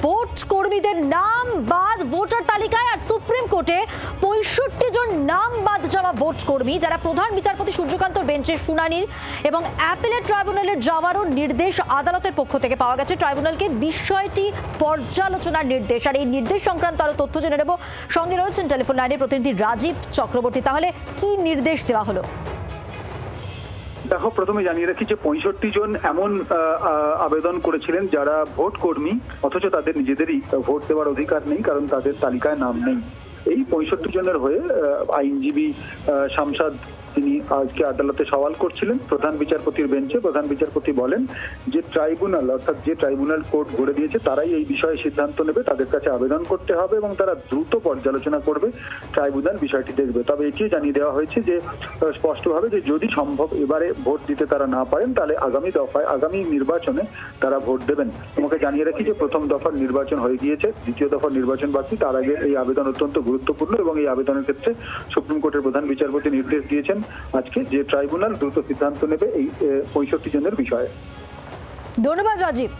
Vote কর্মীদের নাম বাদ ভোটার তালিকায়, আর সুপ্রিম কোর্টে 65 জন নাম বাদ যাওয়া ভোট কর্মী যারা প্রধান বিচারপতি সূর্যকান্তর বেঞ্চের শুনানির এবং অ্যাপিলেট ট্রাইব্যুনালের যাওয়ারও নির্দেশ আদালতের পক্ষ থেকে পাওয়া গেছে। ট্রাইব্যুনালকে বিষয়টি পর্যালোচনার নির্দেশ, আর এই নির্দেশ সংক্রান্ত আরো তথ্য জেনে নেব। সঙ্গে রয়েছেন টেলিফোন লাইনে প্রতিনিধি রাজীব চক্রবর্তী। তাহলে কি নির্দেশ দেওয়া হলো? দেখো, প্রথমে জানিয়ে রাখি যে 65 জন এমন আবেদন করেছিলেন যারা ভোট কর্মী, অথচ তাদের নিজেদেরই ভোট দেওয়ার অধিকার নেই, কারণ তাদের তালিকায় নাম নেই। এই 65 জনের হয়ে আইনজীবী শামসাদ তিনি আজকে আদালতে সওয়াল করছিলেন প্রধান বিচারপতির বেঞ্চে। প্রধান বিচারপতি বলেন যে ট্রাইব্যুনাল, অর্থাৎ যে ট্রাইব্যুনাল কোর্ট গড়ে দিয়েছে তারাই এই বিষয়ে সিদ্ধান্ত নেবে, তাদের কাছে আবেদন করতে হবে এবং তারা দ্রুত পর্যালোচনা করবে, ট্রাইব্যুনাল বিষয়টি দেখবে। তবে এটিও জানিয়ে দেওয়া হয়েছে যে স্পষ্টভাবে যে যদি সম্ভব এবারে ভোট দিতে তারা না পারেন তাহলে আগামী নির্বাচনে তারা ভোট দেবেন। তোমাকে জানিয়ে রাখি যে প্রথম দফার নির্বাচন হয়ে গিয়েছে, দ্বিতীয় দফার নির্বাচন বাকি। তার আগে এই আবেদন অত্যন্ত গুরুত্বপূর্ণ এবং এই আবেদনের ক্ষেত্রে সুপ্রিম কোর্টের প্রধান বিচারপতি নির্দেশ দিয়েছেন আজকে যে ট্রাইব্যুনাল দ্রুত সিদ্ধান্ত নেবে এই 65 জনের বিষয়ে। ধন্যবাদ রাজীব।